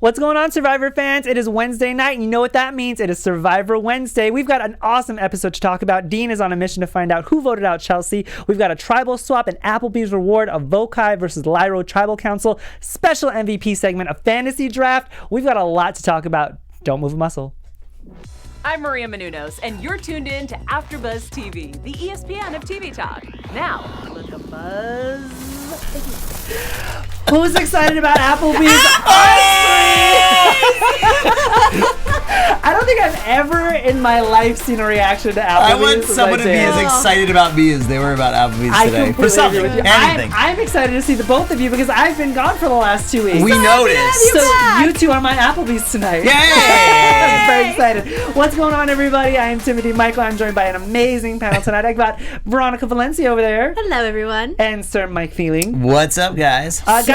What's going on, Survivor fans? It is Wednesday night, and you know what that means. It is Survivor Wednesday. We've got an awesome episode to talk about. Dean is on a mission to find out who voted out Chelsea. We've got a tribal swap, an Applebee's reward, a Vokai versus Lairo Tribal Council, special MVP segment, a fantasy draft. We've got a lot to talk about. Don't move a muscle. I'm Maria Menounos, and you're tuned in to AfterBuzz TV, the ESPN of TV talk. Now, let the buzz. Who's excited about Applebee's? I don't think I've ever in my life seen a reaction to Applebee's. I want someone to be as excited about me as they were about Applebee's today. For something, anything. I'm excited to see the both of you because I've been gone for the last 2 weeks. We noticed. So you two are my Applebee's tonight. Yay! I'm very excited. What's going on, everybody? I am Timothy Michael. I'm joined by an amazing panel tonight. I've got Veronica Valencia over there. Hello, everyone. And Sir Mike Feeling. What's up, guys? Guys,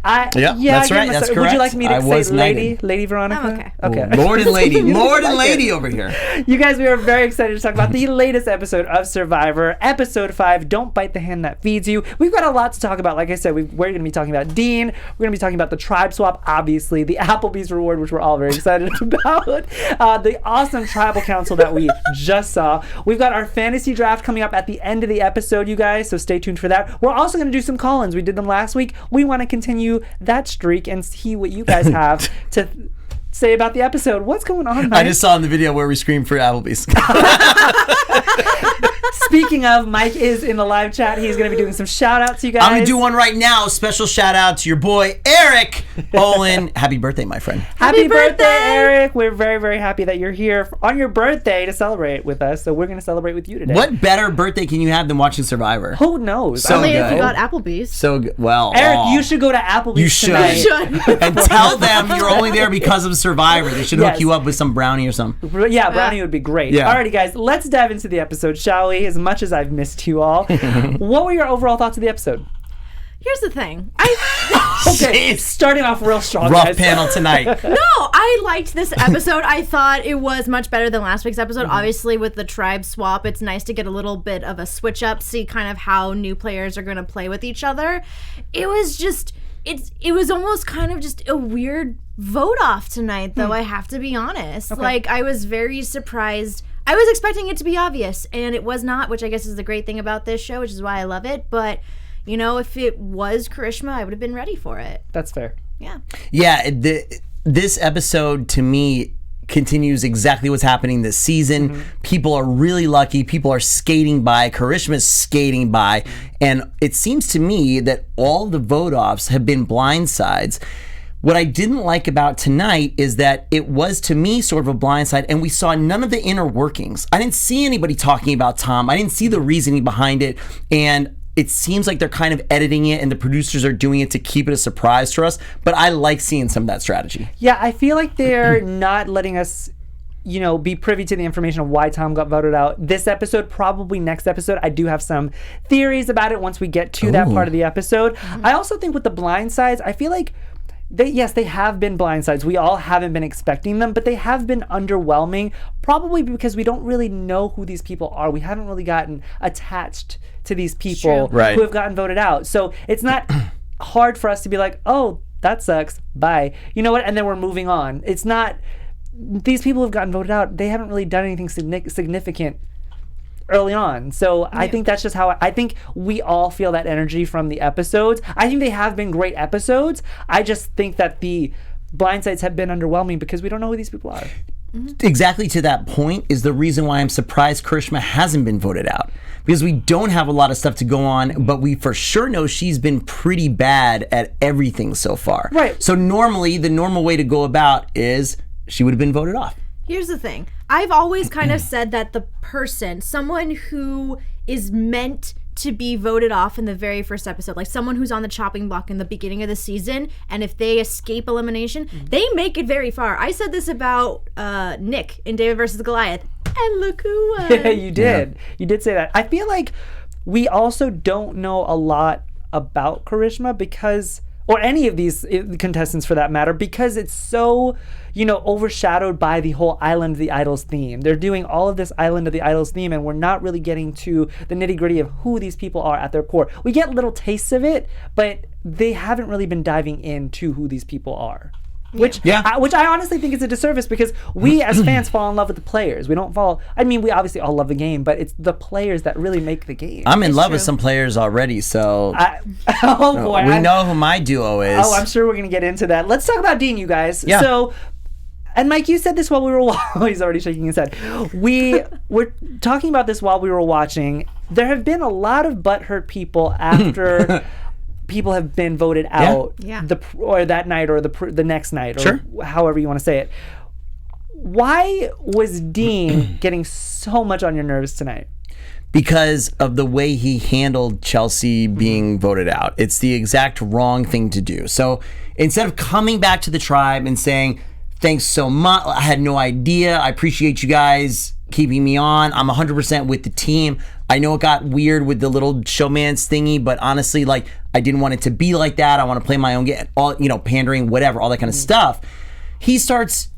that's right. That's correct. Would you like me to say Lady Veronica? I'm okay. Okay. Lord and Lady. Lord and Lady over here. You guys, we are very excited to talk about the latest episode of Survivor, episode 5, Don't Bite the Hand That Feeds You. We've got a lot to talk about. Like I said, we're going to be talking about Dean. We're going to be talking about the tribe swap, obviously, the Applebee's reward, which we're all very excited about, the awesome tribal council that we just saw. We've got our fantasy draft coming up at the end of the episode, you guys, so stay tuned for that. We're also going to do some call-ins. We did them last week. We want to continue that streak and see what you guys have to say about the episode. What's going on, Mike? I just saw in the video where we screamed for Applebee's. Speaking of, Mike is in the live chat. He's going to be doing some shout-outs, you guys. I'm going to do one right now. Special shout-out to your boy, Eric Olin. Happy birthday, my friend. Happy birthday, Eric. We're very, very happy that you're here on your birthday to celebrate with us. So we're going to celebrate with you today. What better birthday can you have than watching Survivor? Who knows? So Only good. if you got Applebee's. So good. Well, Eric, you should go to Applebee's You should. tonight. You should. And tell them you're only there because of Survivor. They should hook you up with some brownie or something. Yeah, brownie would be great. Yeah. Alrighty, guys, let's dive into the episode, shall we? As much as I've missed you all. What were your overall thoughts of the episode? Here's the thing. Okay, starting off real strong, Rough guys. panel tonight. No, I liked this episode. I thought it was much better than last week's episode. Obviously, with the tribe swap, it's nice to get a little bit of a switch up, see kind of how new players are going to play with each other. It was just, it was almost kind of just a weird vote off tonight, though, I have to be honest. Okay. Like, I was very surprised. I was expecting it to be obvious, and it was not, which I guess is the great thing about this show, which is why I love it. But, you know, if it was Karishma, I would have been ready for it. That's fair. Yeah. Yeah, this episode, to me, continues exactly what's happening this season. People are really lucky. People are skating by. Karishma's skating by. And it seems to me that all the vote-offs have been blindsides. What I didn't like about tonight is that it was, to me, sort of a blindside, and we saw none of the inner workings. I didn't see anybody talking about Tom. I didn't see the reasoning behind it, and it seems like they're kind of editing it, and the producers are doing it to keep it a surprise for us, but I like seeing some of that strategy. Yeah, I feel like they're not letting us, you know, be privy to the information of why Tom got voted out this episode, probably next episode. I do have some theories about it once we get to that part of the episode. I also think with the blindsides, I feel like they have been blindsides. We all haven't been expecting them, but they have been underwhelming, probably because we don't really know who these people are. We haven't really gotten attached to these people who have gotten voted out. So it's not hard for us to be like, oh, that sucks, bye. You know what? And then we're moving on. It's not, these people who have gotten voted out, they haven't really done anything significant early on. So I think that's just how I think we all feel that energy from the episodes. I think they have been great episodes. I just think that the blindsides have been underwhelming because we don't know who these people are. Exactly to that point is the reason why I'm surprised Karishma hasn't been voted out. Because we don't have a lot of stuff to go on, but we for sure know she's been pretty bad at everything so far. Right. So normally, the normal way to go about is she would have been voted off. Here's the thing. I've always kind of said that the person, someone who is meant to be voted off in the very first episode, like someone who's on the chopping block in the beginning of the season, and if they escape elimination, they make it very far. I said this about Nick in David versus Goliath, and look who won. Yeah, you did. You did say that. I feel like we also don't know a lot about Karishma because, or any of these contestants for that matter, because it's so, you know, overshadowed by the whole Island of the Idols theme. They're doing all of this Island of the Idols theme, and we're not really getting to the nitty-gritty of who these people are at their core. We get little tastes of it, but they haven't really been diving into who these people are. which I honestly think is a disservice because we as fans fall in love with the players. We don't fall. I mean, we obviously all love the game, but it's the players that really make the game. I'm in love with some players already, so oh boy, we know who my duo is. Oh, I'm sure we're gonna get into that. Let's talk about Dean, you guys. Yeah. So. And Mike, you said this while we were he's already shaking his head. We were talking about this while we were watching. There have been a lot of butthurt people after people have been voted out, or that night, or the next night, or however you want to say it. Why was Dean getting so much on your nerves tonight? Because of the way he handled Chelsea being voted out. It's the exact wrong thing to do. So instead of coming back to the tribe and saying, thanks so much, I had no idea, I appreciate you guys keeping me on, I'm 100% with the team. I know it got weird with the little showman's thingy, but honestly, like, I didn't want it to be like that. I want to play my own game, all, pandering, whatever, all that kind of stuff. He starts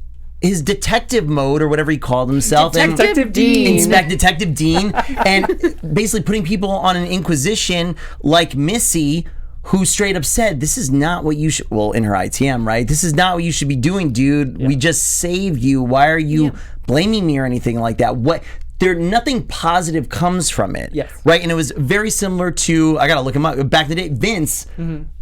his detective mode, or whatever he called himself. Detective Dean. Detective Dean. And basically putting people on an inquisition like Missy, who straight up said, this is not what you should, well, in her ITM, right? This is not what you should be doing, dude. We just saved you. Why are you blaming me or anything like that? Nothing positive comes from it. Yes. Right? And it was very similar to, I gotta look him up, back in the day, Vince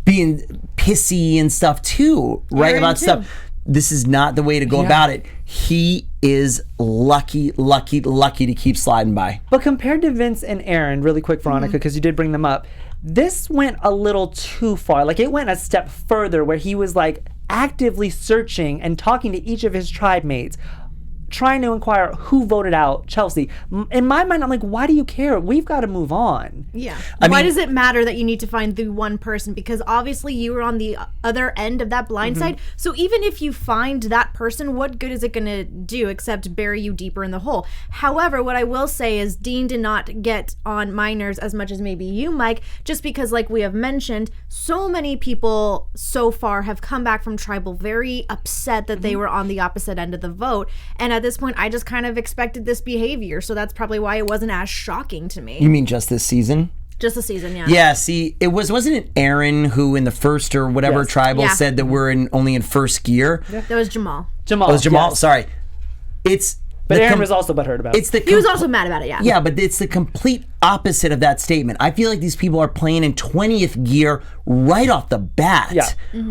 being pissy and stuff too, right? About stuff. This is not the way to go about it. He is lucky to keep sliding by. But compared to Vince and Aaron, really quick, Veronica, because you did bring them up, this went a little too far. Like, it went a step further where he was like actively searching and talking to each of his tribe mates, trying to inquire who voted out Chelsea. In my mind, I'm like, why do you care? We've got to move on. Yeah. Why does it matter that you need to find the one person? Because obviously you were on the other end of that blind side. So even if you find that person, what good is it going to do except bury you deeper in the hole? However, what I will say is Dean did not get on my nerves as much as maybe you, Mike, just because, like we have mentioned, so many people so far have come back from Tribal very upset that they were on the opposite end of the vote. And at this point, I just kind of expected this behavior, so that's probably why it wasn't as shocking to me. You mean just this season? Just the season, yeah. Yeah, see, wasn't it Aaron who in the first or whatever Tribal said that we're only in first gear? That was Jamal. Oh, it was Jamal? Yes. Sorry. But Aaron was also butthurt about it. He was also mad about it, yeah. Yeah, but it's the complete opposite of that statement. I feel like these people are playing in 20th gear right off the bat. Yeah.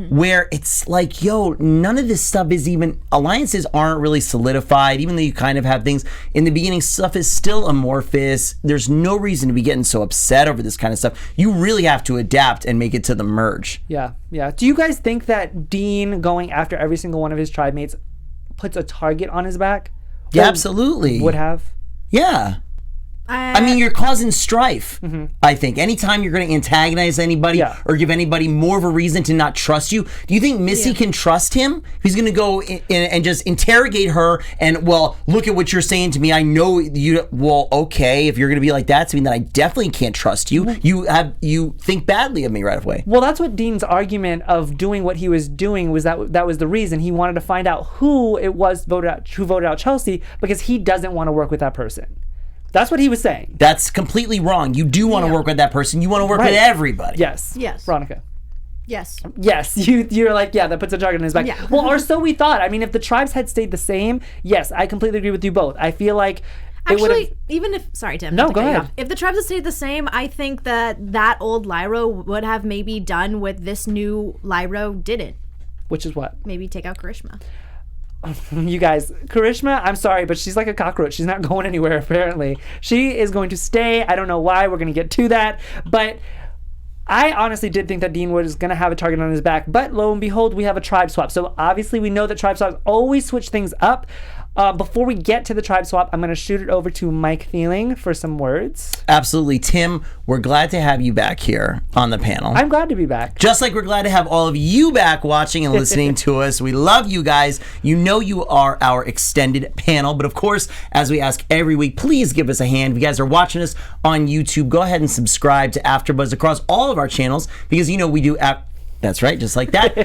Where it's like, yo, none of this stuff is even, alliances aren't really solidified, even though you kind of have things. In the beginning, stuff is still amorphous. There's no reason to be getting so upset over this kind of stuff. You really have to adapt and make it to the merge. Yeah. Do you guys think that Dean going after every single one of his tribe mates puts a target on his back? Yeah, absolutely. Would have. Yeah. I mean, you're causing strife, I think. Anytime you're going to antagonize anybody or give anybody more of a reason to not trust you, do you think Missy can trust him? He's going to go in and just interrogate her and, well, look at what you're saying to me. I know you, well, okay, if you're going to be like that to me, then I definitely can't trust you. You think badly of me right away. Well, that's what Dean's argument of doing what he was doing was that was the reason. He wanted to find out who it was who voted out Chelsea because he doesn't want to work with that person. That's what he was saying. That's completely wrong. You do want to work with that person. You want to work with everybody. Yes. Veronica. Yes. You're like, that puts a target on his back. Yeah. Well, or so we thought. I mean, if the tribes had stayed the same, yes, I completely agree with you both. I feel like actually, even if, sorry, Tim. No, go ahead. If the tribes had stayed the same, I think that old Lairo would have maybe done what this new Lairo didn't. Which is what? Maybe take out Karishma. You guys, Karishma, I'm sorry, but she's like a cockroach. She's not going anywhere, apparently. She is going to stay. I don't know why. We're going to get to that. But I honestly did think that Dean was going to have a target on his back. But lo and behold, we have a tribe swap. So obviously we know that tribe swaps always switch things up. Before we get to the tribe swap, I'm going to shoot it over to Mike Feeling for some words. Absolutely. Tim, we're glad to have you back here on the panel. I'm glad to be back. Just like we're glad to have all of you back watching and listening to us. We love you guys. You know you are our extended panel. But of course, as we ask every week, please give us a hand. If you guys are watching us on YouTube, go ahead and subscribe to AfterBuzz across all of our channels because you know we do That's right, just like that.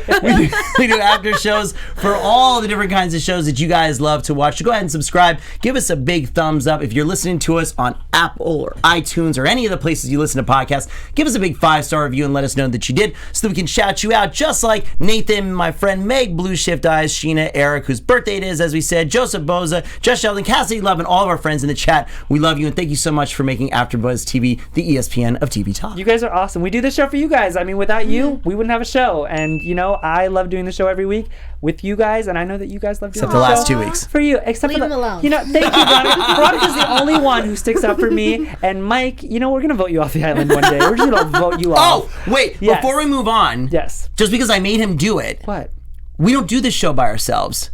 We do after shows for all the different kinds of shows that you guys love to watch. So go ahead and subscribe. Give us a big thumbs up. If you're listening to us on Apple or iTunes or any of the places you listen to podcasts, give us a big 5-star review and let us know that you did so that we can shout you out, just like Nathan, my friend Meg, Blue Shift Eyes, Sheena, Eric, whose birthday it is, as we said, Joseph Boza, Just Sheldon, Cassidy Love, and all of our friends in the chat. We love you, and thank you so much for making AfterBuzz TV the ESPN of TV Talk. You guys are awesome. We do this show for you guys. I mean, without you, we wouldn't have a show. And, you know, I love doing the show every week with you guys, and I know that you guys love doing Except the the show. last 2 weeks. For you, except Leave for him alone. You know, thank you, Veronica. Veronica's the only one who sticks up for me. And Mike, you know, we're going to vote you off the island one day. We're just going to vote you off. Oh, wait, Yes. before we move on, Yes. just because I made him do it, What? we don't do this show by ourselves.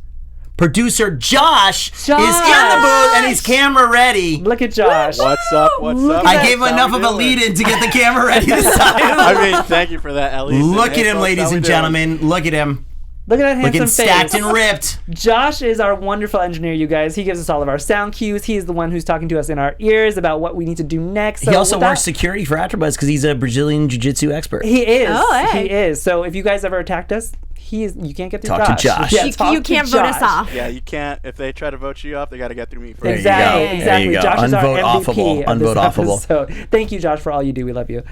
Producer Josh is in the Josh! booth and he's camera ready. Look at Josh. What's up? What's up? I gave him How enough we of a doing? lead in to get the camera ready this time. I mean, thank you for that, at least. Look at Hey, him, folks, ladies how we and doing? gentlemen. Look at him. Look at that handsome Looking stacked face. and ripped. Josh is our wonderful engineer, you guys. He gives us all of our sound cues. He is the one who's talking to us in our ears about what we need to do next. So He also with that- works security for AfterBuzz because he's a Brazilian jiu-jitsu expert. He is. Oh, hey. He is. So if you guys ever attacked us, you can't get through Talk to Josh. Josh. Yeah, You talk to can't vote us Josh. off. Yeah, you can't. If they try to vote you off, they got to get through me first. There you Exactly. go. Exactly. There you go. Josh is our Unvote-offable. MVP of this Unvote-offable. episode. Thank you, Josh, for all you do. We love you.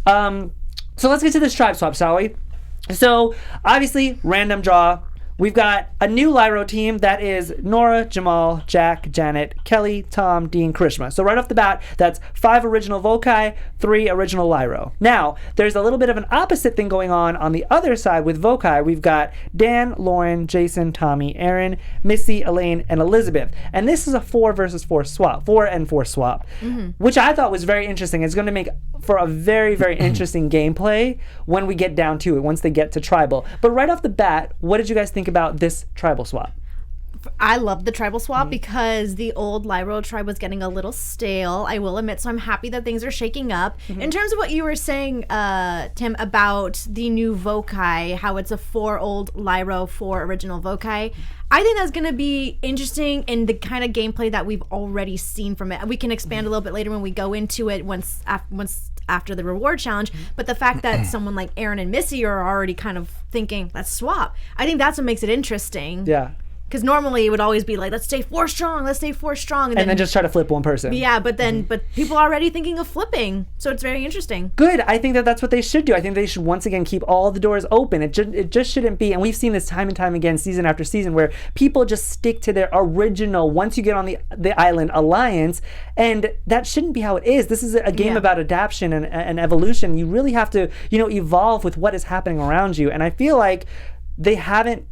So let's get to this tribe swap, shall we? So obviously, random draw. We've got a new Lairo team that is Nora, Jamal, Jack, Janet, Kelly, Tom, Dean, Karishma. So right off the bat, that's 5 original Vokai, 3 original Lairo. Now, there's a little bit of an opposite thing going on the other side with Vokai. We've got Dan, Lauren, Jason, Tommy, Aaron, Missy, Elaine, and Elizabeth. And this is a 4 versus 4 swap, 4 and 4 swap, which I thought was very interesting. It's going to make for a very, very interesting gameplay when we get down to it, once they get to tribal. But right off the bat, what did you guys think about this tribal swap? I love the tribal swap because the old Lairo tribe was getting a little stale, I will admit, so I'm happy that things are shaking up. In terms of what you were saying, Tim, about the new Vokai, how it's a 4 old Lairo, 4 original Vokai, I think that's going to be interesting in the kind of gameplay that we've already seen from it. We can expand a little bit later when we go into it once after the reward challenge, but the fact that someone like Aaron and Missy are already kind of thinking, let's swap, I think that's what makes it interesting. Yeah. Because normally it would always be like, let's stay 4 strong, let's stay 4 strong. And then just try to flip one person. yeah, but people are already thinking of flipping. So it's very interesting. Good. I think that that's what they should do. I think they should once again keep all the doors open. It just shouldn't be, and we've seen this time and time again, season after season, where people just stick to their original, once you get on the island, alliance, and that shouldn't be how it is. This is a game about adaptation and evolution. You really have to, evolve with what is happening around you. And I feel like they haven't.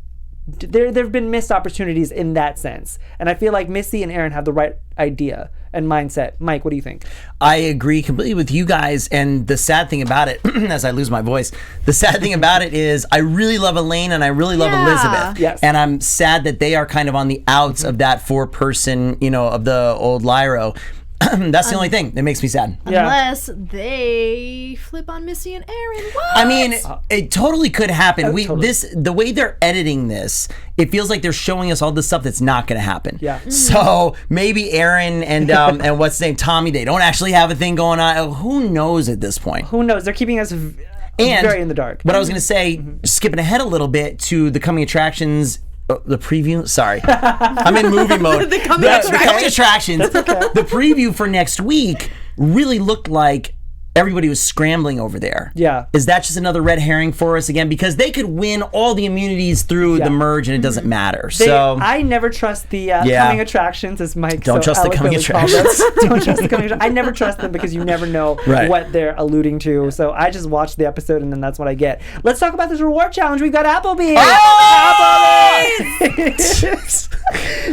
There have been missed opportunities in that sense. And I feel like Missy and Aaron have the right idea and mindset. Mike, what do you think? I agree completely with you guys. And the sad thing about it, as I lose my voice, the sad thing about it is I really love Elaine and I really love Elizabeth. Yes. And I'm sad that they are kind of on the outs of that 4-person, of the old Lairo. That's the only thing that makes me sad. Yeah. Unless they flip on Missy and Aaron. What? I mean, it totally could happen. Totally. The way they're editing this, it feels like they're showing us all the stuff that's not going to happen. Yeah. So maybe Aaron and and what's his name, Tommy, they don't actually have a thing going on. Who knows at this point? Who knows? They're keeping us very in the dark. What I was going to say, skipping ahead a little bit to the coming attractions. The preview. Sorry, I'm in movie mode. The coming attractions. The preview for next week really looked like everybody was scrambling over there. Yeah. Is that just another red herring for us again? Because they could win all the immunities through the merge and it doesn't matter. So I never trust the coming attractions, as Mike Don't so trust the coming eloquently called attractions. us. Don't trust the coming attractions. I never trust them because you never know Right. what they're alluding to. So I just watch the episode and then that's what I get. Let's talk about this reward challenge. We've got Applebee. Applebee!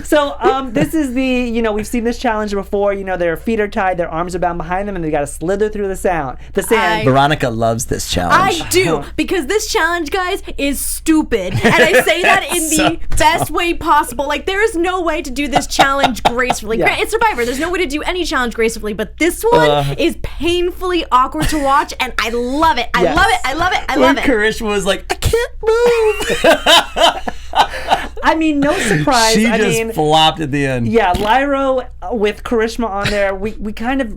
So this is we've seen this challenge before. Their feet are tied, their arms are bound behind them, and they got to slither through the sand. Veronica loves this challenge. I do, because this challenge, guys, is stupid. And I say that in the best way possible. Like, there is no way to do this challenge gracefully. Yeah. It's Survivor. There's no way to do any challenge gracefully, but this one is painfully awkward to watch, and I love it. I Yes. love it. I love it. I When love it. Karishma was like, I can't move. I mean, no surprise. She I just mean, flopped at the end. yeah, Lairo with Karishma on there. We kind of.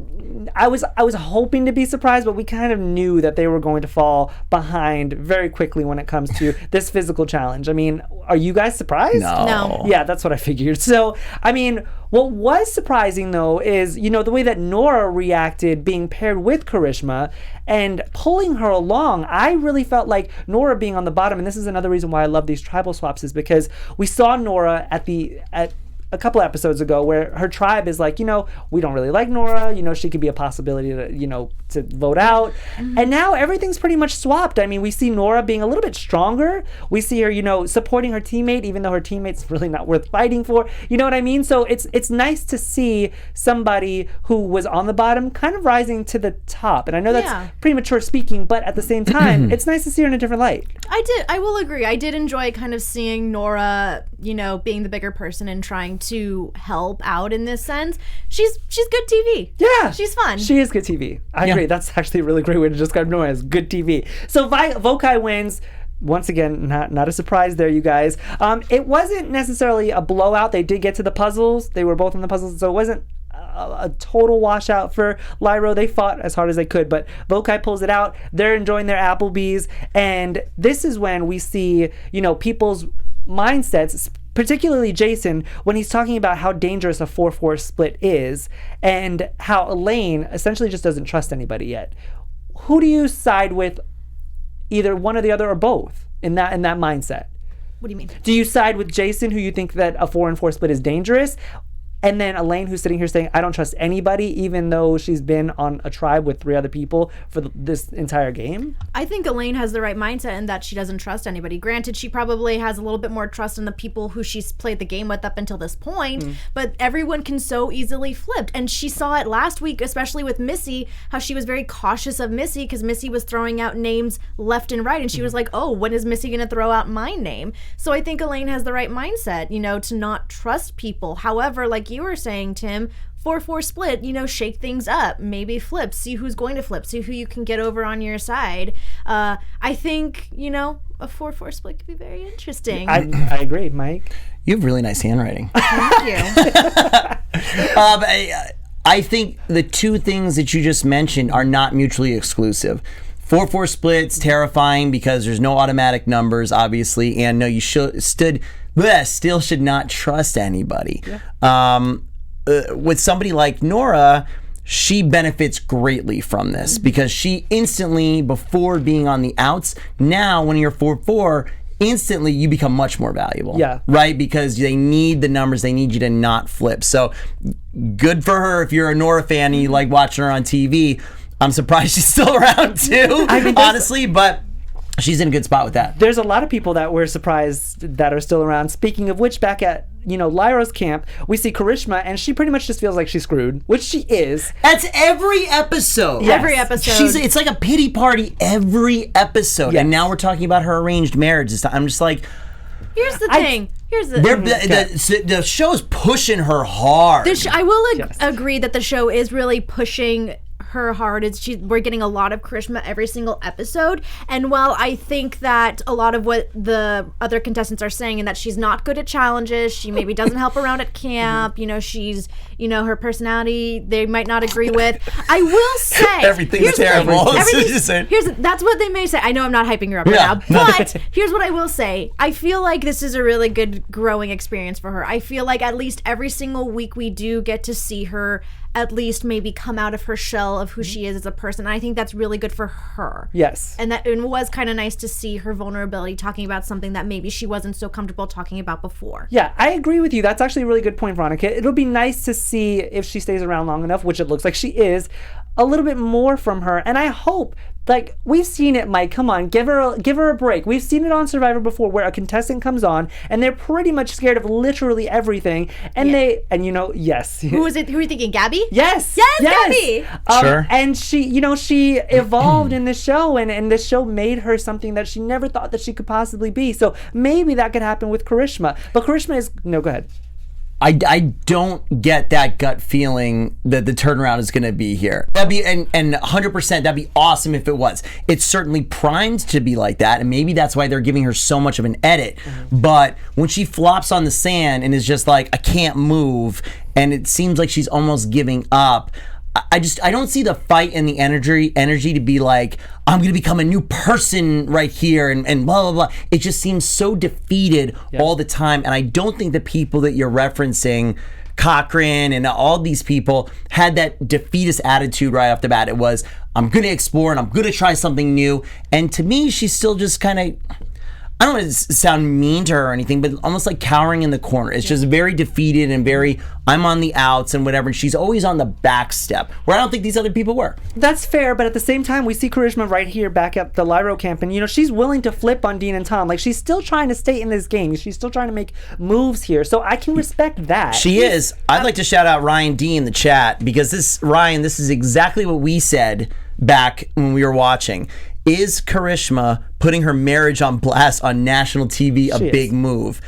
I was hoping to be surprised, but we kind of knew that they were going to fall behind very quickly when it comes to this physical challenge. I mean, are you guys surprised? No. Yeah, that's what I figured. So, I mean, what was surprising though is, you know, the way that Nora reacted being paired with Karishma and pulling her along. I really felt like Nora being on the bottom, and this is another reason why I love these tribal swaps, is because we saw Nora at a couple episodes ago where her tribe is like, you know, we don't really like Nora, you know, she could be a possibility to, you know, to vote out. And now everything's pretty much swapped. I mean, we see Nora being a little bit stronger. We see her, you know, supporting her teammate, even though her teammate's really not worth fighting for. You know what I mean? So it's nice to see somebody who was on the bottom kind of rising to the top. And I know that's premature speaking, but at the same time, it's nice to see her in a different light. I will agree. I did enjoy kind of seeing Nora, you know, being the bigger person and trying to help out in this sense. She's good TV. Yeah. She's fun. She is good TV. I agree. That's actually a really great way to describe Nora, as good TV. So Vokai wins. Once again, not a surprise there, you guys. It wasn't necessarily a blowout. They did get to the puzzles. They were both in the puzzles, so it wasn't a total washout for Lairo. They fought as hard as they could, but Vokai pulls it out. They're enjoying their applebees, and this is when we see, you know, people's mindsets, particularly Jason, when he's talking about how dangerous a 4-4 split is and how Elaine essentially just doesn't trust anybody yet. Who do you side with, either one or the other or both, in that mindset? What do you mean? Do you side with Jason, who you think that a 4-4 split is dangerous? And then Elaine, who's sitting here saying, I don't trust anybody, even though she's been on a tribe with 3 other people for this entire game? I think Elaine has the right mindset in that she doesn't trust anybody. Granted, she probably has a little bit more trust in the people who she's played the game with up until this point, but everyone can so easily flip. And she saw it last week, especially with Missy, how she was very cautious of Missy because Missy was throwing out names left and right. And she was like, oh, when is Missy going to throw out my name? So I think Elaine has the right mindset, you know, to not trust people. However, like you were saying, Tim, 4-4 split, you know, shake things up, maybe flip, see who's going to flip, see who you can get over on your side. I think, you know, a 4-4 split could be very interesting. I agree, Mike. You have really nice handwriting. Thank you. I think the two things that you just mentioned are not mutually exclusive. 4-4 splits, terrifying because there's no automatic numbers, obviously, and no, you still should not trust anybody. Yeah. With somebody like Nora, she benefits greatly from this because she instantly, before being on the outs, now when you're 4-4, instantly you become much more valuable. Yeah. Right? Because they need the numbers, they need you to not flip. So good for her if you're a Nora fan and you like watching her on TV. I'm surprised she's still around too, honestly, but she's in a good spot with that. There's a lot of people that we're surprised that are still around. Speaking of which, back at, you know, Lairo's camp, we see Karishma, and she pretty much just feels like she's screwed, which she is. That's every episode. Yes. Every episode. It's like a pity party every episode. Yes. And now we're talking about her arranged marriage. I'm just like, Here's the thing. the show's pushing her hard. I will agree that the show is really pushing her hard. We're getting a lot of Karishma every single episode, and while I think that a lot of what the other contestants are saying and that she's not good at challenges, she maybe doesn't help around at camp, you know, she's, you know, her personality they might not agree with. I will say everything's terrible. That's what they may say. I know I'm not hyping her up right now, but here's what I will say. I feel like this is a really good growing experience for her. I feel like at least every single week we do get to see her at least maybe come out of her shell of who she is as a person. And I think that's really good for her. Yes. And it was kind of nice to see her vulnerability, talking about something that maybe she wasn't so comfortable talking about before. Yeah, I agree with you. That's actually a really good point, Veronica. It'll be nice to see, if she stays around long enough, which it looks like she is, a little bit more from her. And I hope, like, we've seen it, Mike, come on, give her a break. We've seen it on Survivor before where a contestant comes on and they're pretty much scared of literally everything. And you know, yes. Who is it? Who are you thinking? Gabby? Yes. Gabby. Sure. And she evolved in this show, and this show made her something that she never thought that she could possibly be. So maybe that could happen with Karishma. But Karishma is, no, go ahead. I don't get that gut feeling that the turnaround is going to be here. That'd be, and 100%, that'd be awesome if it was. It's certainly primed to be like that, and maybe that's why they're giving her so much of an edit. But when she flops on the sand and is just like, I can't move, and it seems like she's almost giving up, I don't see the fight and the energy to be like, I'm going to become a new person right here and blah, blah, blah. It just seems so defeated all the time. And I don't think the people that you're referencing, Cochran and all these people, had that defeatist attitude right off the bat. It was, I'm going to explore and I'm going to try something new. And to me, she's still just kind of, I don't want to sound mean to her or anything, but almost like cowering in the corner. It's just very defeated and very, I'm on the outs and whatever. And she's always on the back step, where I don't think these other people were. That's fair, but at the same time, we see Karishma right here back at the Lairo camp, and she's willing to flip on Dean and Tom. Like, she's still trying to stay in this game. She's still trying to make moves here, so I can respect that. She is. I'd like to shout out Ryan D in the chat, because this is exactly what we said back when we were watching. Is Karishma putting her marriage on blast on national TV a big move?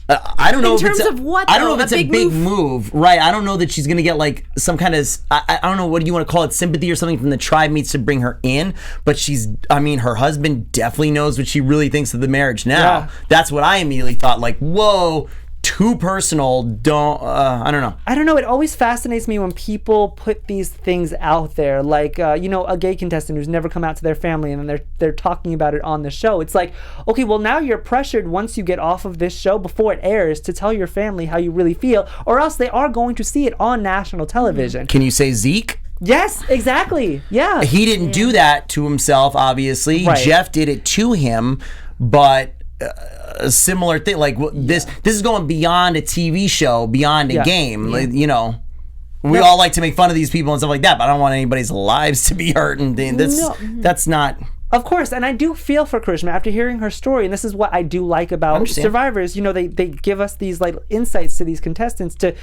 I don't know. In terms of what, I don't know though? if it's a big move, right? I don't know that she's gonna get like some kind of, I don't know, what do you want to call it, sympathy or something from the tribe meets to bring her in. But her husband definitely knows what she really thinks of the marriage now. Yeah. That's what I immediately thought. Like, whoa. Too personal. I don't know. I don't know. It always fascinates me when people put these things out there, like a gay contestant who's never come out to their family, and then they're talking about it on the show. It's like, okay, well, now you're pressured once you get off of this show before it airs to tell your family how you really feel, or else they are going to see it on national television. Can you say Zeke? Yes, exactly. Yeah. He didn't do that to himself, obviously. Right. Jeff did it to him, but a similar thing, like this is going beyond a TV show, beyond a game. Like, we all like to make fun of these people and stuff like that, but I don't want anybody's lives to be hurt, and that's not. Of course, and I do feel for Karishma after hearing her story, and this is what I do like about Survivors. They give us these like insights to these contestants to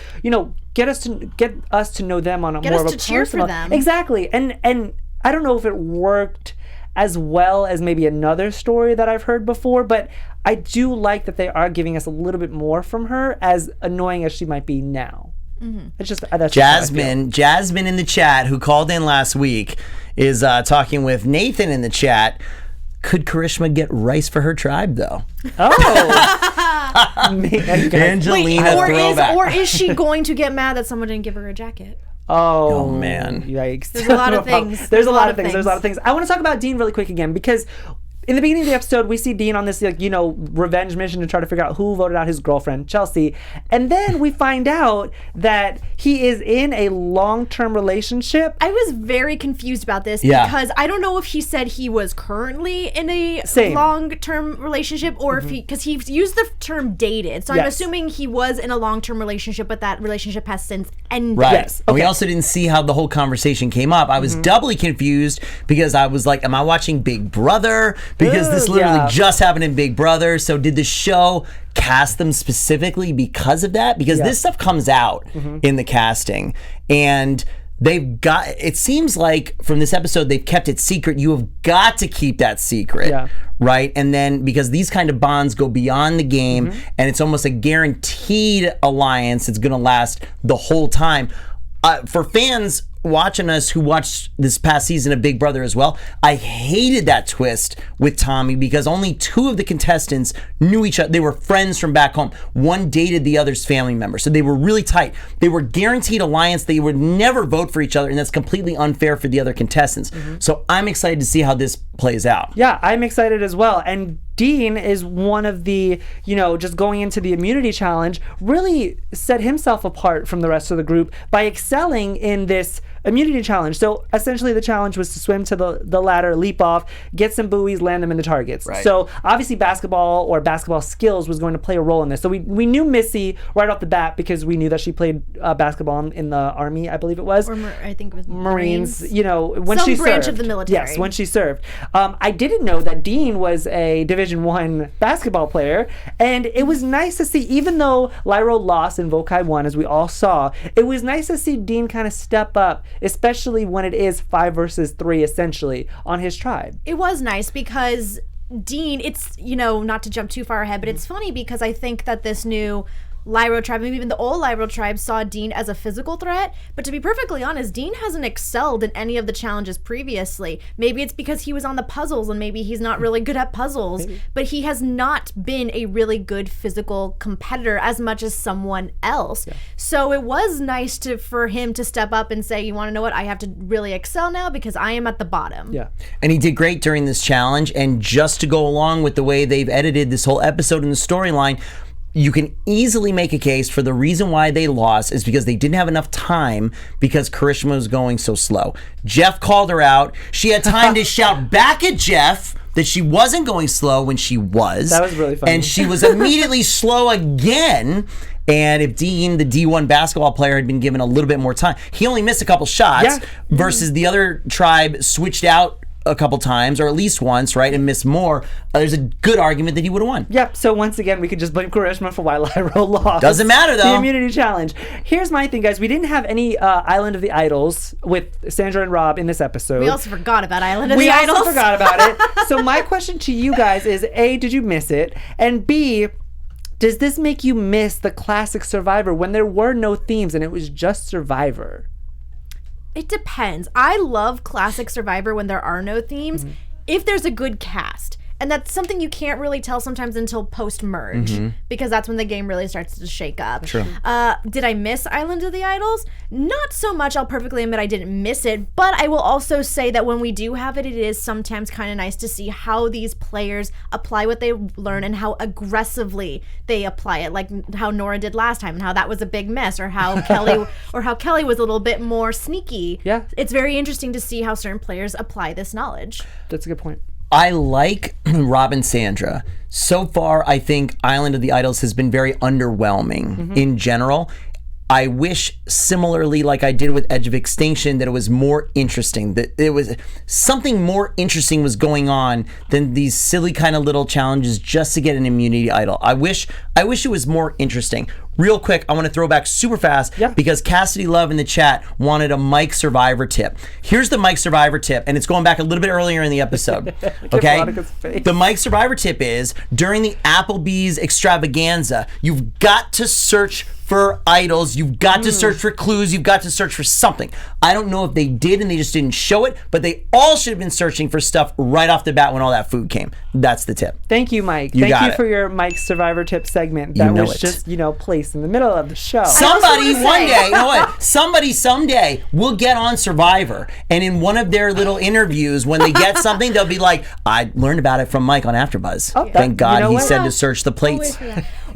get us to know them on a more of a personal. Cheer for them. Exactly, and I don't know if it worked as well as maybe another story that I've heard before, but I do like that they are giving us a little bit more from her, as annoying as she might be now. Mm-hmm. It's just that's Jasmine in the chat, who called in last week, is talking with Nathan in the chat. Could Karishma get rice for her tribe, though? Oh, Angelina throwback. Or is she going to get mad that someone didn't give her a jacket? Oh man! Yikes! There's a lot of things. There's a lot of things. I want to talk about Dean really quick again, because in the beginning of the episode, we see Dean on this revenge mission to try to figure out who voted out his girlfriend, Chelsea. And then we find out that he is in a long-term relationship. I was very confused about this because I don't know if he said he was currently in a long-term relationship, or if because he used the term dated. So I'm assuming he was in a long-term relationship, but that relationship has since ended. Right. Yes. Okay. We also didn't see how the whole conversation came up. I was doubly confused, because I was like, am I watching Big Brother? Because this literally just happened in Big Brother. So did the show cast them specifically because of that? Because this stuff comes out in the casting, and it seems like from this episode, they've kept it secret. You have got to keep that secret, right? And then, because these kind of bonds go beyond the game, and it's almost a guaranteed alliance that's going to last the whole time. For fans watching us who watched this past season of Big Brother as well, I hated that twist with Tommy, because only two of the contestants knew each other. They were friends from back home. One dated the other's family member, so they were really tight. They were guaranteed alliance. They would never vote for each other, and that's completely unfair for the other contestants. So I'm excited to see how this plays out. Yeah, I'm excited as well. And Dean is one of the, just going into the immunity challenge, really set himself apart from the rest of the group by excelling in this immunity challenge. So essentially the challenge was to swim to the ladder, leap off, get some buoys, land them into targets. Right. So obviously basketball skills was going to play a role in this. So we knew Missy right off the bat, because we knew that she played basketball in the Army, I believe it was. Or I think it was Marines. When some she served. branch of the military. Yes, when she served. I didn't know that Dean was a Division I basketball player, and it was nice to see, even though Lairo lost and Vokai won, as we all saw, it was nice to see Dean kind of step up, especially when it is 5 versus 3 essentially on his tribe. It was nice, because Dean, it's, not to jump too far ahead, but it's funny because I think that this new Lairo Tribe, maybe even the old Lairo Tribe, saw Dean as a physical threat. But to be perfectly honest, Dean hasn't excelled in any of the challenges previously. Maybe it's because he was on the puzzles and maybe he's not really good at puzzles. But he has not been a really good physical competitor as much as someone else. So it was nice for him to step up and say, you want to know what? I have to really excel now because I am at the bottom. Yeah. And he did great during this challenge. And just to go along with the way they've edited this whole episode in the storyline, you can easily make a case for the reason why they lost is because they didn't have enough time because Karishma was going so slow. Jeff called her out. She had time to shout back at Jeff that she wasn't going slow when she was. That was really funny. And she was immediately slow again. And if Dean, the D1 basketball player, had been given a little bit more time, he only missed a couple shots versus the other tribe switched out a couple times, or at least once, right, and missed more. There's a good argument that he would have won. Yep. So once again, we could just blame Karishma for why Lairo lost. Doesn't matter, though. The immunity challenge. Here's my thing, guys. We didn't have any Island of the Idols with Sandra and Rob in this episode. We also forgot about Island of the We Idols. also forgot about it. So my question to you guys is, A, did you miss it? And B, does this make you miss the classic Survivor when there were no themes and it was just Survivor? It depends. I love classic Survivor when there are no themes, if there's a good cast. And that's something you can't really tell sometimes until post-merge, because that's when the game really starts to shake up. True. Did I miss Island of the Idols? Not so much. I'll perfectly admit I didn't miss it, but I will also say that when we do have it, it is sometimes kind of nice to see how these players apply what they learn and how aggressively they apply it, like how Nora did last time and how that was a big mess, or how Kelly was a little bit more sneaky. Yeah. It's very interesting to see how certain players apply this knowledge. That's a good point. I like Rob and Sandra. So far, I think Island of the Idols has been very underwhelming in general. I wish, similarly like I did with Edge of Extinction, that it was more interesting, that it was something more interesting was going on than these silly kind of little challenges just to get an immunity idol. I wish it was more interesting. Real quick, I want to throw back super fast because Cassidy Love in the chat wanted a Mike Survivor tip. Here's the Mike Survivor tip, and it's going back a little bit earlier in the episode. Okay? The Mike Survivor tip is, during the Applebees extravaganza, you've got to search for idols, you've got to search for clues, you've got to search for something. I don't know if they did and they just didn't show it, but they all should have been searching for stuff right off the bat when all that food came. That's the tip. Thank you, Mike. You Thank you got for it. your Mike Survivor tip segment. That was just, placed in the middle of the show. Somebody one day, you know what? Somebody someday will get on Survivor, and in one of their little interviews, when they get something, they'll be like, I learned about it from Mike on AfterBuzz. Oh, Thank God you know he what? said to search the plates.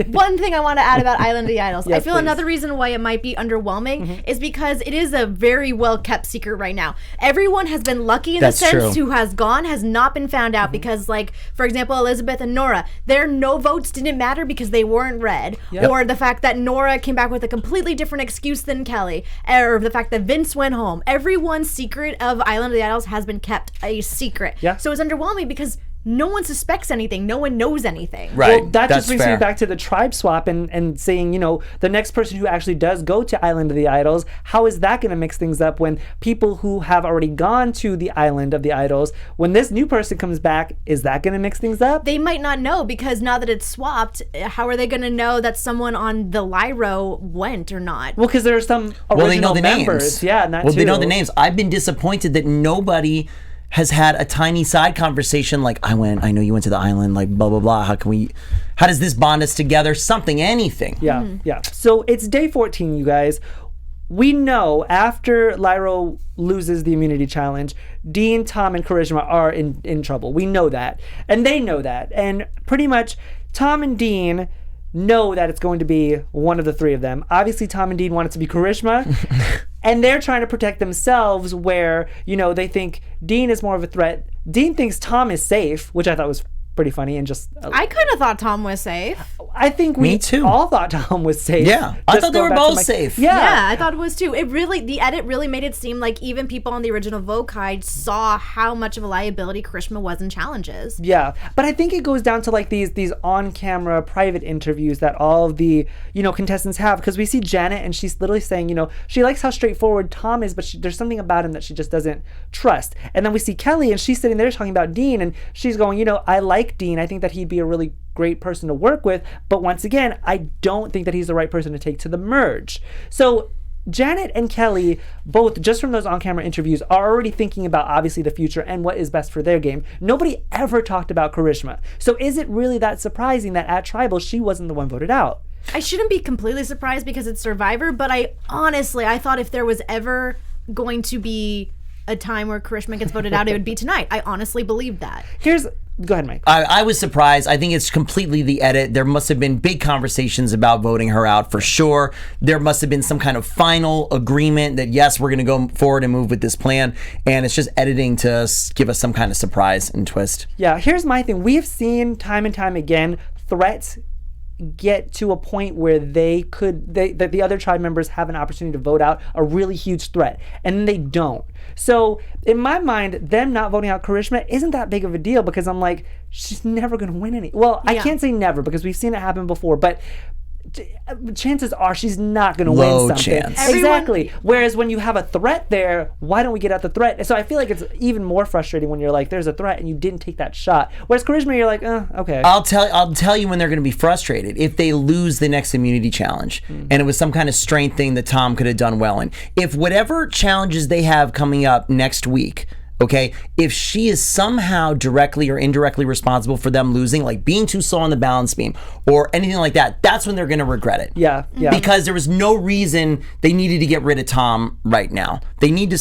One thing I want to add about Island of the Idols. Yes, I feel please. another reason why it might be underwhelming is because it is a very well kept secret right now. Everyone has been lucky in That's the sense true. who has gone has not been found out because, like, for example, Elizabeth and Nora, their no votes didn't matter because they weren't read. Yep. Or the fact that Nora came back with a completely different excuse than Kelly. Or the fact that Vince went home. Everyone's secret of Island of the Idols has been kept a secret. Yeah. So it's underwhelming because no one suspects anything. No one knows anything. Right. Well, that That's just brings fair. me back to the tribe swap and saying, the next person who actually does go to Island of the Idols, how is that going to mix things up when people who have already gone to the Island of the Idols, when this new person comes back, is that going to mix things up? They might not know because now that it's swapped, how are they going to know that someone on the Lairo went or not? Well, because there are some original Well, they know the members. names. Yeah, and that well, too. they know the names. I've been disappointed that nobody has had a tiny side conversation like, I know you went to the island, like blah, blah, blah. How does this bond us together? Something, anything. Yeah, yeah. So it's day 14, you guys. We know after Lairo loses the immunity challenge, Dean, Tom, and Karishma are in trouble. We know that. And they know that. And pretty much Tom and Dean know that it's going to be one of the three of them. Obviously, Tom and Dean want it to be Karishma. And they're trying to protect themselves where, they think Dean is more of a threat. Dean thinks Tom is safe, which I thought was pretty funny and just... I kind of thought Tom was safe. I think Me we too. all thought Tom was safe. Yeah. I Just thought they going were back to both my- safe. Yeah, I thought it was too. The edit really made it seem like even people on the original Vokai saw how much of a liability Karishma was in challenges. Yeah, but I think it goes down to like these on-camera private interviews that all of the contestants have, because we see Janet and she's literally saying she likes how straightforward Tom is, but there's something about him that she just doesn't trust. And then we see Kelly and she's sitting there talking about Dean and she's going, I like Dean. I think that he'd be a really great person to work with. But once again, I don't think that he's the right person to take to the merge. So Janet and Kelly, both just from those on-camera interviews, are already thinking about obviously the future and what is best for their game. Nobody ever talked about Karishma. So is it really that surprising that at Tribal, she wasn't the one voted out? I shouldn't be completely surprised because it's Survivor, but I thought if there was ever going to be a time where Karishma gets voted out, it would be tonight. I honestly believed that. Go ahead, Mike. I was surprised. I think it's completely the edit. There must have been big conversations about voting her out for sure. There must have been some kind of final agreement that, yes, we're going to go forward and move with this plan. And it's just editing to give us some kind of surprise and twist. Yeah, here's my thing. We have seen time and time again threats get to a point where that the other tribe members have an opportunity to vote out a really huge threat, and then they don't. So in my mind, them not voting out Karishma isn't that big of a deal, because I'm like, she's never going to win any. Well, I can't say never, because we've seen it happen before, but chances are she's not going to win something. Chance. Exactly. Whereas when you have a threat there, why don't we get at the threat? So I feel like it's even more frustrating when you're like, there's a threat and you didn't take that shot. Whereas Karishma, you're like, okay. I'll tell you when they're going to be frustrated if they lose the next immunity challenge, and it was some kind of strength thing that Tom could have done well in. If whatever challenges they have coming up next week, okay, if she is somehow directly or indirectly responsible for them losing, like being too slow on the balance beam or anything like that, that's when they're going to regret it. Yeah. Because there was no reason they needed to get rid of Tom right now. They need to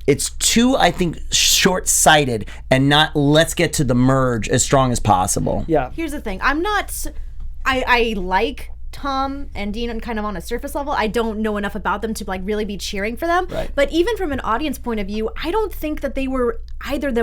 it's too, I think, short-sighted and not let's get to the merge as strong as possible. Yeah. Here's the thing. I like Tom and Dean kind of on a surface level. I don't know enough about them to like really be cheering for them. Right. But even from an audience point of view, I don't think that either of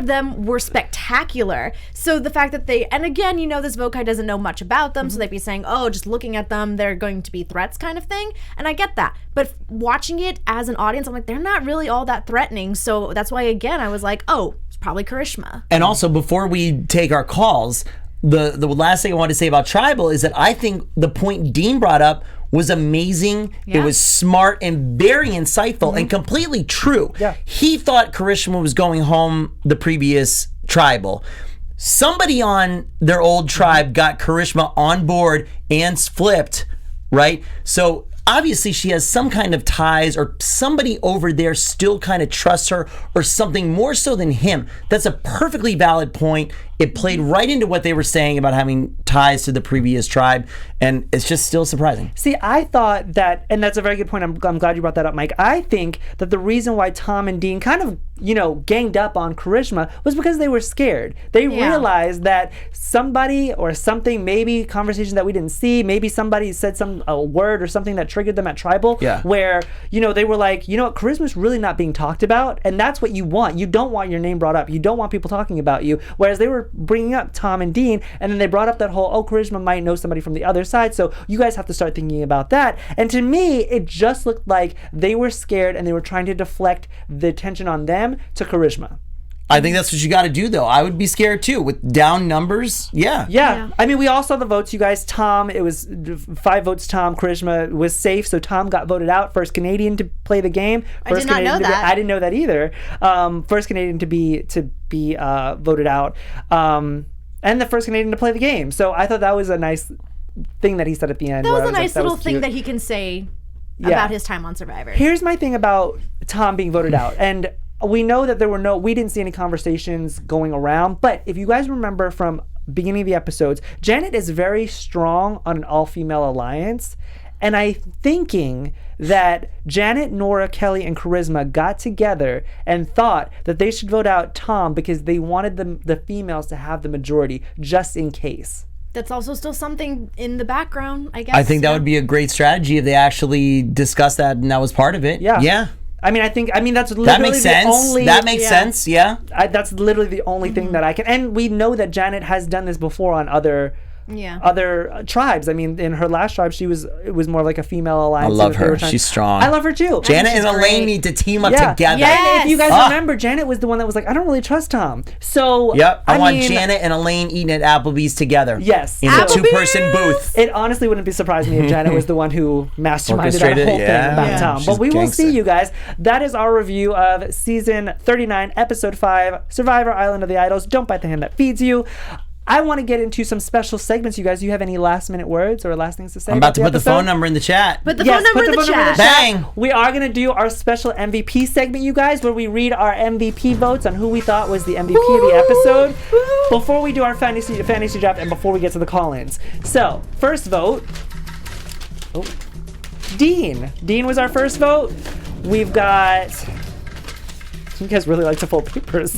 them were spectacular. So the fact that and again, this Vokai doesn't know much about them, so they'd be saying, oh, just looking at them, they're going to be threats kind of thing. And I get that. But watching it as an audience, I'm like, they're not really all that threatening. So that's why, again, I was like, oh, it's probably Karishma. And also, before we take our calls, the last thing I want to say about Tribal is that I think the point Dean brought up was amazing. Yeah. It was smart and very insightful and completely true. Yeah. He thought Karishma was going home the previous Tribal. Somebody on their old tribe got Karishma on board and flipped, right? So obviously she has some kind of ties, or somebody over there still kind of trusts her, or something more so than him. That's a perfectly valid point. It played right into what they were saying about having ties to the previous tribe, and it's just still surprising. See, I thought that, and that's a very good point. I'm glad you brought that up, Mike. I think that the reason why Tom and Dean kind of, ganged up on Karishma was because they were scared. They realized that somebody or something, maybe conversation that we didn't see, maybe somebody said a word or something that triggered them at Tribal, where, they were like, Karishma's really not being talked about, and that's what you want. You don't want your name brought up. You don't want people talking about you. Whereas they were bringing up Tom and Dean, and then they brought up that whole, Karishma might know somebody from the other side, so you guys have to start thinking about that. And to me, it just looked like they were scared and they were trying to deflect the attention on them to Karishma. I think that's what you got to do, though. I would be scared too with down numbers. Yeah. I mean, we all saw the votes, you guys. Tom, it was 5 votes. Tom. Karishma was safe, so Tom got voted out. First Canadian to play the game. I did not know that. I didn't know that either. First Canadian to be voted out, and the first Canadian to play the game. So I thought that was a nice thing that he said at the end. That was a nice little thing that he can say about his time on Survivor. Here's my thing about Tom being voted out, and we know that we didn't see any conversations going around, but if you guys remember from beginning of the episodes, Janet is very strong on an all-female alliance, and I'm thinking that Janet, Nora, Kelly, and Karishma got together and thought that they should vote out Tom because they wanted the females to have the majority, just in case. That's also still something in the background, I guess. I think that would be a great strategy if they actually discussed that and that was part of it. Yeah. I mean, that's literally that makes sense. The only... That makes sense, yeah. That's literally the only thing that I can... And we know that Janet has done this before on other Yeah. other tribes. I mean, in her last tribe, it was more like a female alliance. I love that they her. were trying- She's strong. I love her too. Janet and she's Elaine great. need to team up Yeah. together. Yes. And if you guys Ah. remember, Janet was the one that was like, I don't really trust Tom. So Yep. I want mean, Janet and Elaine eating at Applebee's together. Yes. In a Applebee's! 2-person booth. It honestly wouldn't be surprising me if Janet was the one who masterminded that Orchestrated, whole yeah. thing about Yeah. Tom. She's But we will gangster. see, you guys. That is our review of season 39, episode 5, Survivor Island of the Idols. Don't bite the hand that feeds you. I want to get into some special segments, you guys. Do you have any last minute words or last things to say? I'm about to the put the episode? phone number in the chat. Put the Yes, phone number put in the phone number chat. Bang. We are going to do our special MVP segment, you guys, where we read our MVP votes on who we thought was the MVP of the episode before we do our fantasy draft and before we get to the call-ins. So, first vote. Oh, Dean. Dean was our first vote. We've got... You guys really like to fold papers.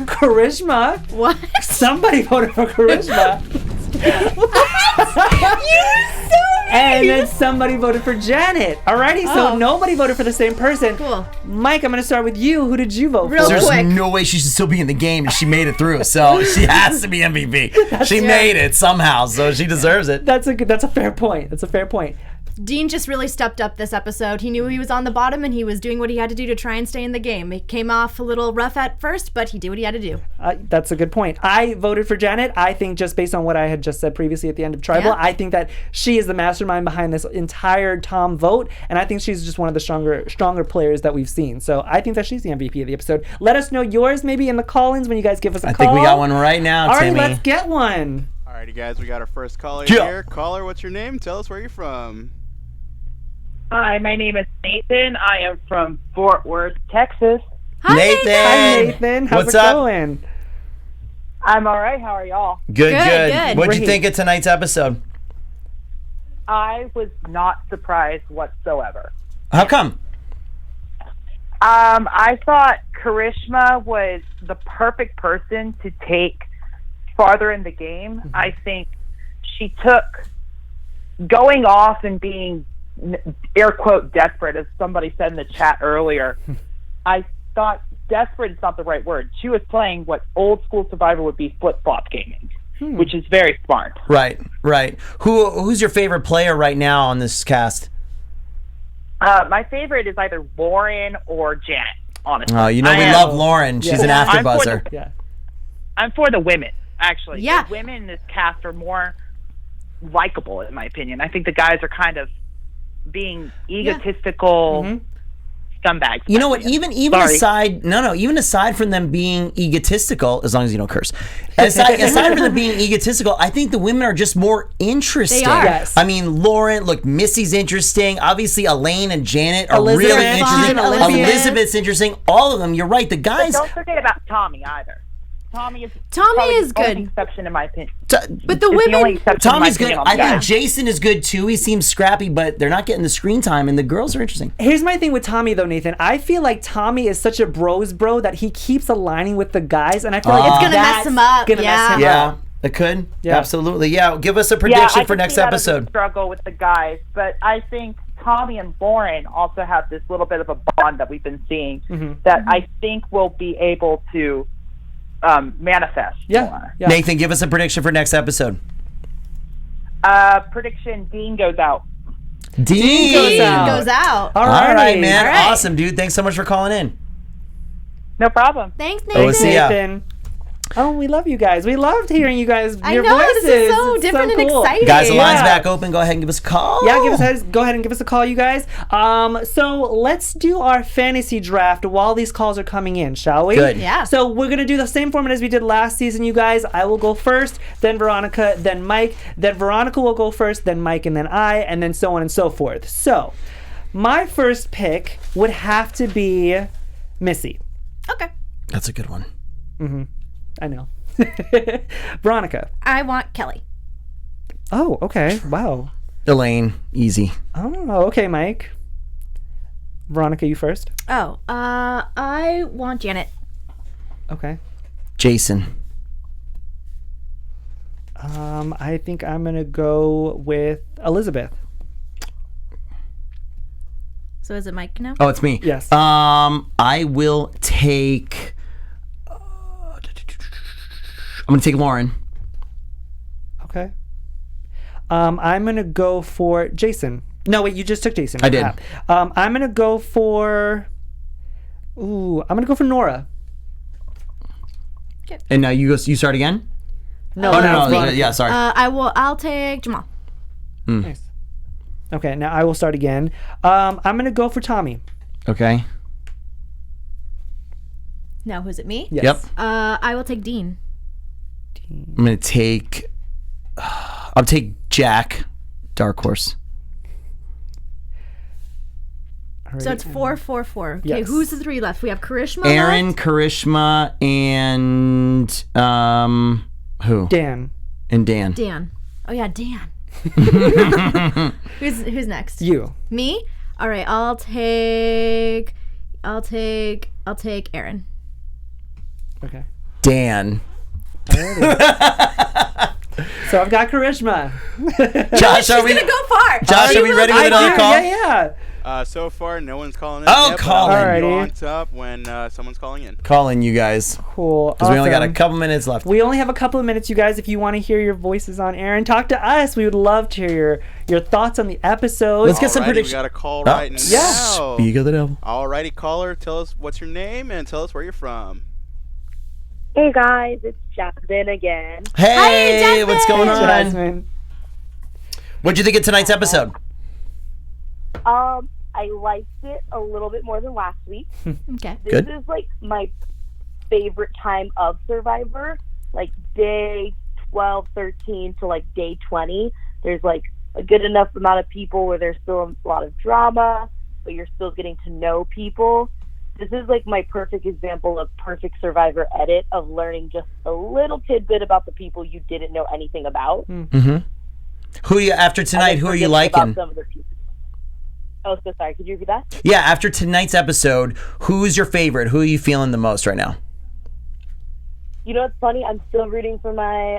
Karishma. What? Somebody voted for Karishma. And then somebody voted for Janet. Alrighty, so Oh. nobody voted for the same person. Cool. Mike, I'm going to start with you. Who did you vote Real for? There's quick. no way she should still be in the game, and she made it through. So she has to be MVP. She made it somehow, so she deserves it. That's a fair point. That's a fair point. Dean just really stepped up this episode. He knew he was on the bottom and he was doing what he had to do to try and stay in the game. It came off a little rough at first, but he did what he had to do. That's a good point. I voted for Janet. I think just based on what I had just said previously at the end of Tribal, Yeah. I think that she is the mastermind behind this entire Tom vote, and I think she's just one of the stronger players that we've seen. So I think that she's the MVP of the episode. Let us know yours maybe in the call-ins when you guys give us a I call. think we got one right now, All right, Timmy. let's get one. Alrighty, guys, we got our first caller Yeah. here. Caller, what's your name? Tell us where you're from. Hi, my name is Nathan. I am from Fort Worth, Texas. Hi, Nathan. Hi, Nathan. How's What's it up? going? I'm all right. How are y'all? Good, Good, good. good. What'd you Great. think of tonight's episode? I was not surprised whatsoever. How come? I thought Karishma was the perfect person to take farther in the game. I think she took going off and being air quote desperate, as somebody said in the chat earlier. I thought desperate is not the right word. She was playing what old school Survivor would be flip-flop gaming, which is very smart. Right, right. Who's your favorite player right now on this cast? My favorite is either Lauren or Janet, honestly. Oh, you know I we am- love Lauren. She's an Yeah. I'm for AfterBuzzer. Yeah. I'm for the women, actually. Yeah. The women in this cast are more likable, in my opinion. I think the guys are kind of being egotistical scumbags. You know what? Even Sorry. even aside from them being egotistical, as long as you don't curse. Aside from them being egotistical, I think the women are just more interesting. They are. Yes. I mean, Lauren, look, Missy's interesting. Obviously, Elaine and Janet are Elizabeth, really interesting. fun. Olivia. Elizabeth's interesting. All of them. You're right. The But guys. don't forget about Tommy either. Tommy is Tommy is the only good. exception in my opinion. But the Is the only women, exception in my Tommy's good. opinion on the I think guys. Jason is good too. He seems scrappy, but they're not getting the screen time, and the girls are interesting. Here's my thing with Tommy though, Nathan. I feel like Tommy is such a bros bro that he keeps aligning with the guys, and I feel like It's gonna mess that's him up, Gonna yeah. mess him Yeah, up. it could. Yeah. Absolutely. Yeah. Give us a Yeah, prediction I for can next see that as a episode. struggle with the guys, but I think Tommy and Lauren also have this little bit of a bond that we've been seeing that I think will be able to manifest Yeah. more. Yeah. Nathan, give us a prediction for next episode. Prediction: Dean goes out. Dean goes out. goes out. All right, Alrighty. man. All right. Awesome, dude. Thanks so much for calling in. No problem. Thanks, Oh, Nathan. see ya. Nathan. Oh, we love you guys. We loved hearing you guys. I Your know, voices. this is so It's different and cool. exciting. Guys, the line's Yeah. back open. Go ahead and give us a call. Yeah, go ahead and give us a call, you guys. So let's do our fantasy draft while these calls are coming in, shall we? Good. Yeah. So we're gonna do the same format as we did last season, you guys. I will go first, then Veronica, then Mike, then Veronica will go first, then Mike, and then I, and then so on and so forth. So my first pick would have to be Missy. Okay. That's a good one. I know. Veronica. I want Kelly. Oh, okay. Wow. Elaine, easy. Oh, okay, Mike. Veronica, you first. Oh, I want Janet. Okay. Jason. I think I'm gonna go with Elizabeth. So is it Mike now? Oh, it's me. Yes. I will take. I'm gonna take Lauren. Okay. I'm going to go for Jason. No, wait, you just took Jason. I did. I'm going to go for... I'm going to go for Nora. And now you start again? No, No. Yeah, sorry. I'll take Jamal. Nice. Okay, now I will start again. I'm going to go for Tommy. Okay. Now, who's it, me? Yes. Yep. I will take Dean. I'm going to take... I'll take Jack, Dark Horse. So it's 4-4-4. Okay, Yes. who's the 3 left? We have Karishma Aaron, left. Karishma, and... who? Dan. And Dan. Dan. Oh, yeah, Dan. Who's next? You. Me? All right, I'll take Aaron. Okay. Dan. So I've got Karishma. Josh, are we... Gonna go far. Josh, are we ready with another call? Yeah. So far, no one's calling in. Oh, yet, call but I'll in. be Alrighty. on top when someone's calling in. Call in, you guys. Cool. Because we only got a Awesome. couple minutes left. We only have a couple of minutes, you guys. If you want to hear your voices on air and talk to us, we would love to hear your thoughts on the episode. Let's get some Alrighty, predictions. We got a call Oh, right now. Speak of the devil. Alrighty, caller, tell us what's your name and tell us where you're from. Hey guys, it's Jasmine again. Hey, Jasmine! what's going on? Jasmine. What'd you think of tonight's episode? I liked it a little bit more than last week. Okay. This Good. is like my favorite time of Survivor, like day 12, 13 to like day 20. There's like a good enough amount of people where there's still a lot of drama, but you're still getting to know people. This is like my perfect example of perfect Survivor edit of learning just a little tidbit about the people you didn't know anything about. Mm-hmm. Who are you, after tonight, who are you Forgetting liking? about some of the people. Oh, so sorry. Could you repeat that? Yeah, after tonight's episode, who's your favorite? Who are you feeling the most right now? You know what's funny? I'm still rooting for my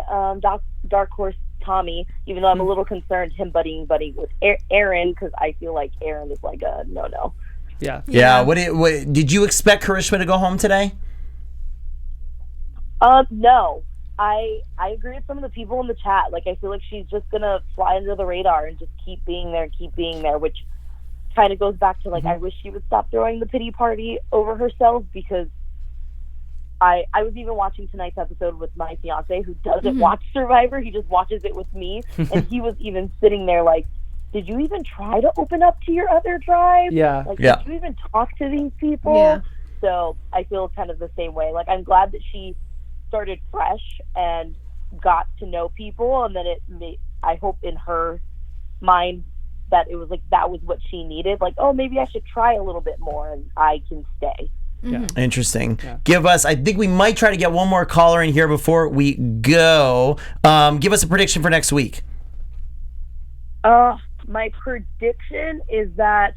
dark horse Tommy, even though I'm a little concerned him buddying with Aaron, because I feel like Aaron is like a no. Yeah. Yeah. What did you expect Karishma to go home today? No. I agree with some of the people in the chat. Like, I feel like she's just gonna fly under the radar and just keep being there, which kind of goes back to like, I wish she would stop throwing the pity party over herself, because I was even watching tonight's episode with my fiance, who doesn't watch Survivor. He just watches it with me, and he was even sitting there like, did you even try to open up to your other tribe? Yeah. Like, Yeah. did you even talk to these people? Yeah. So I feel kind of the same way. Like, I'm glad that she started fresh and got to know people, and then I hope in her mind that it was like that was what she needed. Like, oh, maybe I should try a little bit more and I can stay. Interesting. Give us, I think we might try to get one more caller in here before we go. Give us a prediction for next week. My prediction is that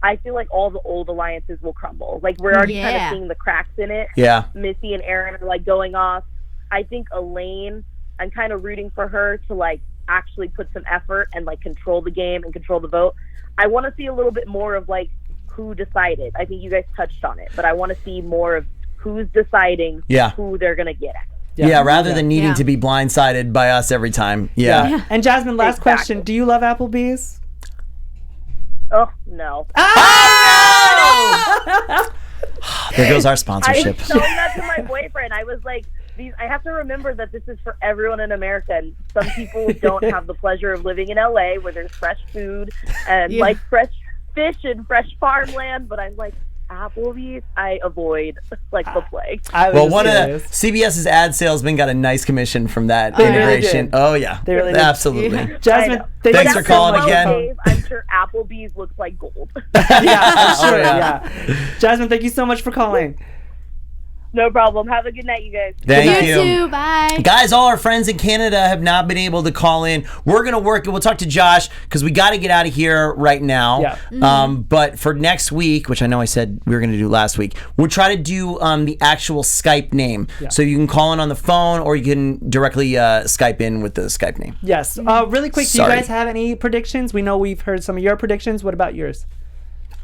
I feel like all the old alliances will crumble. Like, we're already kind of seeing the cracks in it. Yeah. Missy and Aaron are like going off. I think Elaine, I'm kind of rooting for her to like actually put some effort and like control the game and control the vote. I want to see a little bit more of like who decided. I think you guys touched on it, but I want to see more of who's deciding who they're going to get at. Yeah, rather than needing Yeah. to be blindsided by us every time. Yeah. And Jasmine, last Exactly. question. Do you love Applebee's? Oh, no. There goes our I sponsorship. was telling that to my boyfriend. I was like, I have to remember that this is for everyone in America, and some people don't have the pleasure of living in LA where there's fresh food and like fresh fish and fresh farmland, but I'm like, Applebee's, I avoid like the plague. Well, one of CBS's ad salesmen got a nice commission from that They really integration. did. Oh yeah, They really did. absolutely. Jasmine, I know. Thanks for After calling 12 again. days, I'm sure Applebee's looks like gold. Yeah, for sure. Oh, yeah. Yeah. Jasmine, thank you so much for calling. No problem. Have a good night, you guys. Thank You you. too. Bye. Guys, all our friends in Canada have not been able to call in. We're going to work it. We'll talk to Josh because we got to get out of here right now. Yeah. But for next week, which I know I said we were going to do last week, we'll try to do the actual Skype name. Yeah. So you can call in on the phone or you can directly Skype in with the Skype name. Yes. Really quick, do you Sorry. guys have any predictions? We know we've heard some of your predictions. What about yours?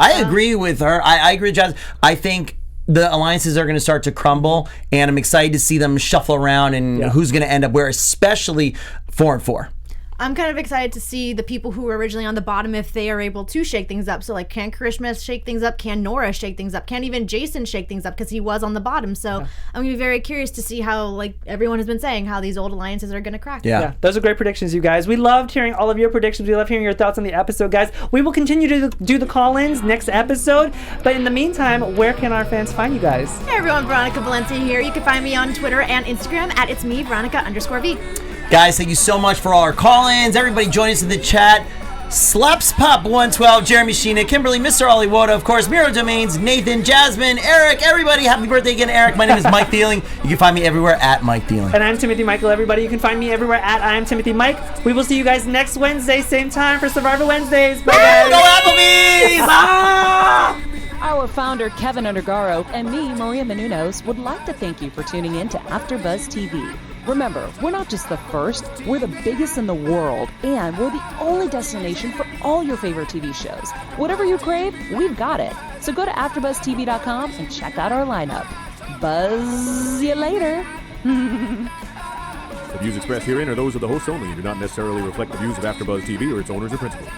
I agree with her. I agree with Josh. I think the alliances are going to start to crumble, and I'm excited to see them shuffle around and who's going to end up where, especially 4 and 4. I'm kind of excited to see the people who were originally on the bottom if they are able to shake things up. So, like, can Karishma shake things up? Can Nora shake things up? Can even Jason shake things up because he was on the bottom? So, I'm going to be very curious to see how, like everyone has been saying, how these old alliances are going to crack. Yeah, those are great predictions, you guys. We loved hearing all of your predictions. We love hearing your thoughts on the episode, guys. We will continue to do the call-ins next episode. But in the meantime, where can our fans find you guys? Hey everyone, Veronica Valencia here. You can find me on Twitter and Instagram at It's Me, Veronica_V. Guys, thank you so much for all our call-ins. Everybody join us in the chat. Slaps Pop 112, Jeremy Sheena, Kimberly, Mr. Oliwoda, of course, Miro Domains, Nathan, Jasmine, Eric, everybody. Happy birthday again, Eric. My name is Mike Thieling. You can find me everywhere at Mike Thieling. And I'm Timothy Michael, everybody. You can find me everywhere at I Am Timothy Mike. We will see you guys next Wednesday, same time for Survivor Wednesdays. Bye, guys. Go Applebees! Ah! Our founder, Keven Undergaro, and me, Maria Menounos, would like to thank you for tuning in to AfterBuzz TV. Remember, we're not just the first, we're the biggest in the world, and we're the only destination for all your favorite TV shows. Whatever you crave, we've got it. So go to AfterBuzzTV.com and check out our lineup. Buzz you later. The views expressed herein are those of the hosts only and do not necessarily reflect the views of AfterBuzz TV or its owners or principals.